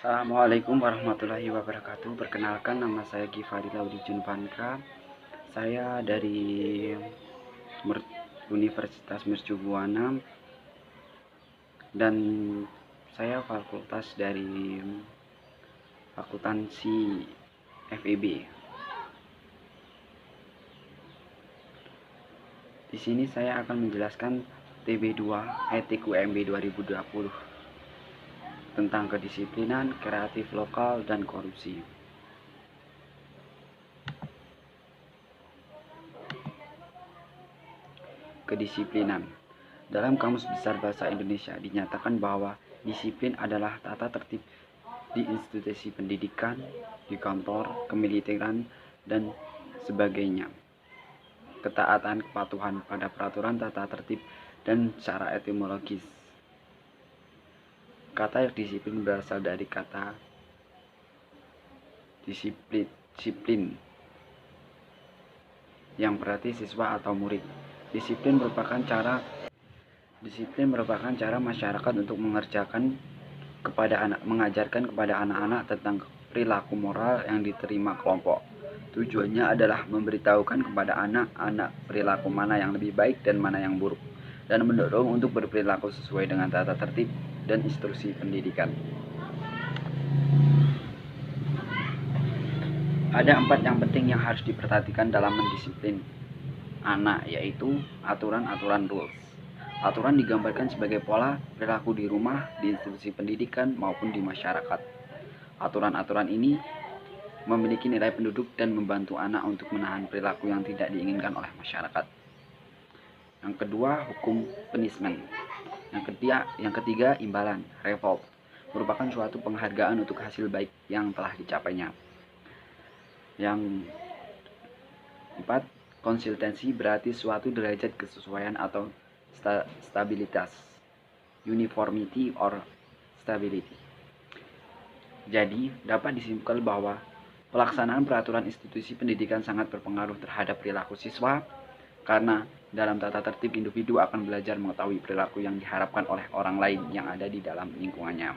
Assalamualaikum warahmatullahi wabarakatuh. Perkenalkan, nama saya Givari Laudi Junpanka. Saya dari Universitas Mercu Buana dan saya fakultas dari akuntansi FEB. Di sini saya akan menjelaskan TB2 Etik UMB 2020 tentang kedisiplinan, kreatif lokal, dan korupsi. Kedisiplinan. Dalam Kamus Besar Bahasa Indonesia dinyatakan bahwa disiplin adalah tata tertib di institusi pendidikan, di kantor, kemiliteran, dan sebagainya. Ketaatan kepatuhan pada peraturan tata tertib dan secara etimologis. Kata disiplin berasal dari kata disiplin yang berarti siswa atau murid. Disiplin merupakan cara masyarakat untuk mengajarkan kepada anak-anak tentang perilaku moral yang diterima kelompok. Tujuannya adalah memberitahukan kepada anak-anak perilaku mana yang lebih baik dan mana yang buruk, dan mendorong untuk berperilaku sesuai dengan tata tertib dan instruksi pendidikan. Ada 4 yang penting yang harus diperhatikan dalam mendisiplin anak, yaitu aturan-aturan rules. Aturan digambarkan sebagai pola perilaku di rumah, di institusi pendidikan, maupun di masyarakat. Aturan-aturan ini memiliki nilai penduduk dan membantu anak untuk menahan perilaku yang tidak diinginkan oleh masyarakat. Yang kedua, hukum punishment. Yang ketiga, imbalan, reward, merupakan suatu penghargaan untuk hasil baik yang telah dicapainya. Yang empat, konsistensi berarti suatu derajat kesesuaian atau stabilitas, uniformity or stability. Jadi, dapat disimpulkan bahwa pelaksanaan peraturan institusi pendidikan sangat berpengaruh terhadap perilaku siswa, karena dalam tata tertib individu akan belajar mengetahui perilaku yang diharapkan oleh orang lain yang ada di dalam lingkungannya.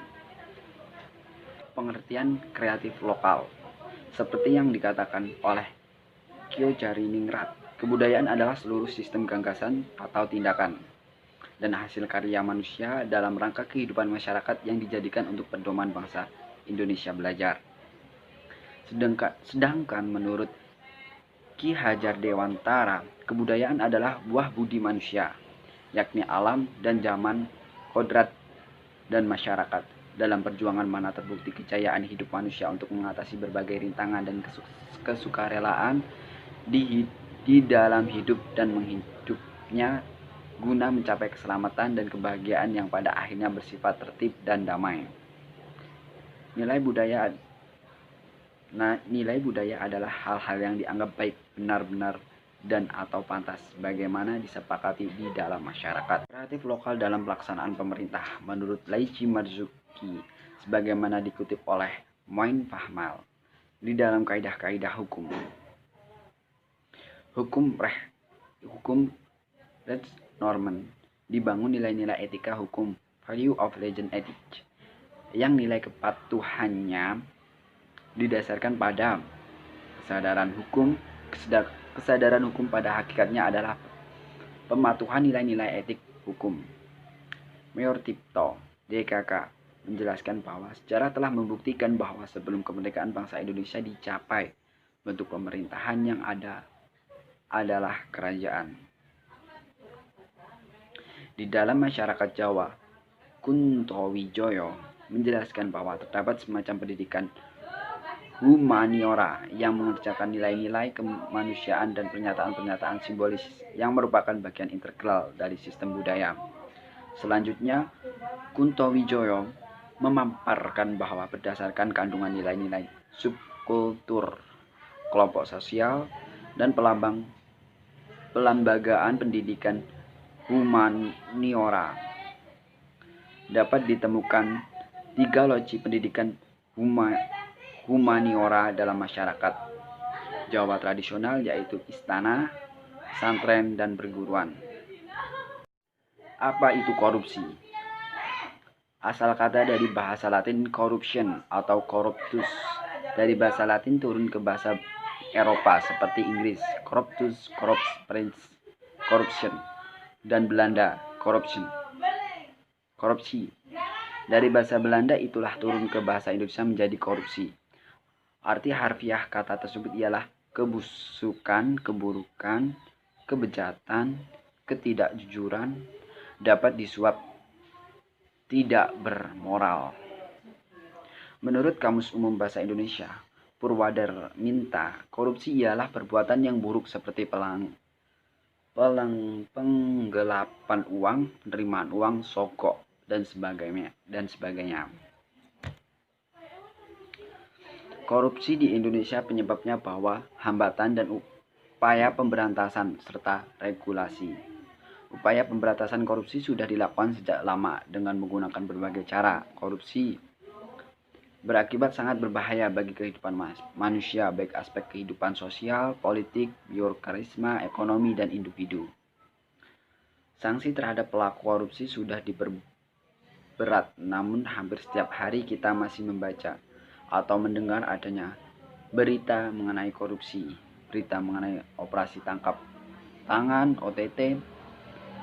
Pengertian kreatif lokal. Seperti yang dikatakan oleh Kyojariningrat, kebudayaan adalah seluruh sistem gagasan atau tindakan dan hasil karya manusia dalam rangka kehidupan masyarakat yang dijadikan untuk pedoman bangsa Indonesia belajar. Sedangkan menurut Ki Hajar Dewantara, kebudayaan adalah buah budi manusia, yakni alam dan zaman, kodrat, dan masyarakat. Dalam perjuangan mana terbukti kejayaan hidup manusia untuk mengatasi berbagai rintangan dan kesukarelaan di dalam hidup dan menghidupnya guna mencapai keselamatan dan kebahagiaan yang pada akhirnya bersifat tertib dan damai. Nilai budaya adalah hal-hal yang dianggap baik, benar-benar, dan atau pantas, bagaimana disepakati di dalam masyarakat. Kreatif lokal dalam pelaksanaan pemerintah, menurut Leichi Marzuki, sebagaimana dikutip oleh Moin Fahmal di dalam kaidah-kaidah hukum. Hukum Norman dibangun nilai-nilai etika hukum, value of legend ethics, yang nilai kepatuhannya didasarkan pada kesadaran hukum pada hakikatnya adalah pematuhan nilai-nilai etik hukum. Mayor Tipto, DKK, menjelaskan bahwa sejarah telah membuktikan bahwa sebelum kemerdekaan bangsa Indonesia dicapai, bentuk pemerintahan yang ada adalah kerajaan. Di dalam masyarakat Jawa, Kuntowijoyo menjelaskan bahwa terdapat semacam pendidikan humaniora yang mengerjakan nilai-nilai kemanusiaan dan pernyataan-pernyataan simbolis yang merupakan bagian integral dari sistem budaya. Selanjutnya, Kuntowijoyo memaparkan bahwa berdasarkan kandungan nilai-nilai subkultur, kelompok sosial, dan pelembagaan pendidikan humaniora, dapat ditemukan 3 loci pendidikan humaniora dalam masyarakat Jawa tradisional, yaitu istana, pesantren, dan perguruan. Apa itu korupsi? Asal kata dari bahasa Latin corruption atau corruptus. Dari bahasa Latin turun ke bahasa Eropa seperti Inggris corruptus, corrupt, French corruption, dan Belanda corruption, korupsi. Dari bahasa Belanda itulah turun ke bahasa Indonesia menjadi korupsi. Arti harfiah kata tersebut ialah kebusukan, keburukan, kebejatan, ketidakjujuran, dapat disuap, tidak bermoral. Menurut Kamus Umum Bahasa Indonesia, Purwadarminta, korupsi ialah perbuatan yang buruk seperti penggelapan uang, penerimaan uang, sogok, dan sebagainya. Korupsi di Indonesia penyebabnya bahwa hambatan dan upaya pemberantasan serta regulasi. Upaya pemberantasan korupsi sudah dilakukan sejak lama dengan menggunakan berbagai cara. Korupsi berakibat sangat berbahaya bagi kehidupan manusia, baik aspek kehidupan sosial, politik, birokrarisme, ekonomi, dan individu. Sanksi terhadap pelaku korupsi sudah diperberat, namun hampir setiap hari kita masih membaca atau mendengar adanya berita mengenai korupsi, berita mengenai operasi tangkap tangan (OTT)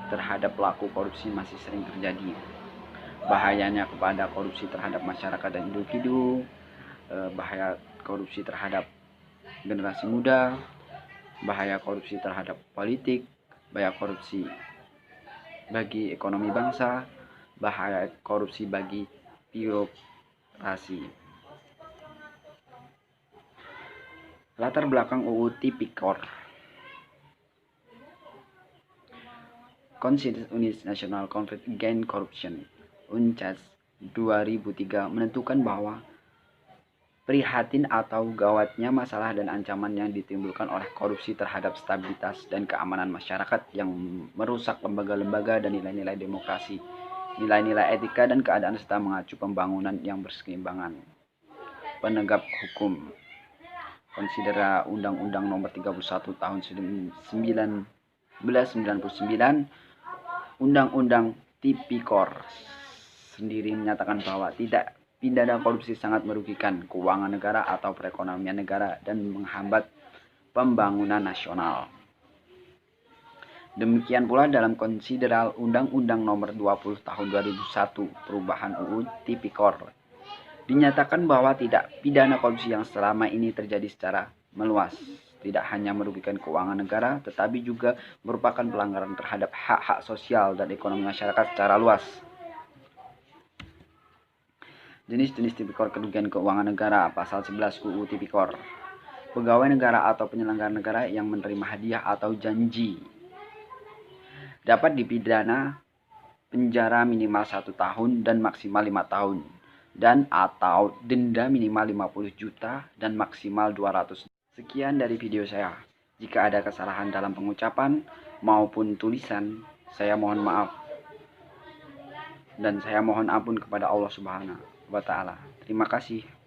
terhadap pelaku korupsi masih sering terjadi. Bahayanya kepada korupsi terhadap masyarakat dan individu, bahaya korupsi terhadap generasi muda, bahaya korupsi terhadap politik, bahaya korupsi bagi ekonomi bangsa, bahaya korupsi bagi birokrasi. Latar belakang UU Tipikor. Constitution National Conference Against Corruption (UNCAS) 2003 menentukan bahwa prihatin atau gawatnya masalah dan ancaman yang ditimbulkan oleh korupsi terhadap stabilitas dan keamanan masyarakat yang merusak lembaga-lembaga dan nilai-nilai demokrasi, nilai-nilai etika dan keadaan serta mengacu pembangunan yang berkeseimbangan. Penegak hukum. Konsidera Undang-Undang Nomor 31 Tahun 1999, Undang-Undang Tipikor sendiri menyatakan bahwa tidak pidana korupsi sangat merugikan keuangan negara atau perekonomian negara dan menghambat pembangunan nasional. Demikian pula dalam Konsideral Undang-Undang Nomor 20 Tahun 2001 perubahan UU Tipikor dinyatakan bahwa tidak pidana korupsi yang selama ini terjadi secara meluas tidak hanya merugikan keuangan negara, tetapi juga merupakan pelanggaran terhadap hak-hak sosial dan ekonomi masyarakat secara luas. Jenis-jenis Tipikor kerugian keuangan negara. Pasal 11 UU Tipikor. Pegawai negara atau penyelenggara negara yang menerima hadiah atau janji dapat dipidana penjara minimal 1 tahun dan maksimal 5 tahun dan atau denda minimal 50 juta dan maksimal 200. Sekian dari video saya. Jika ada kesalahan dalam pengucapan maupun tulisan, saya mohon maaf dan saya mohon ampun kepada Allah Subhanahu wa Ta'ala. Terima kasih.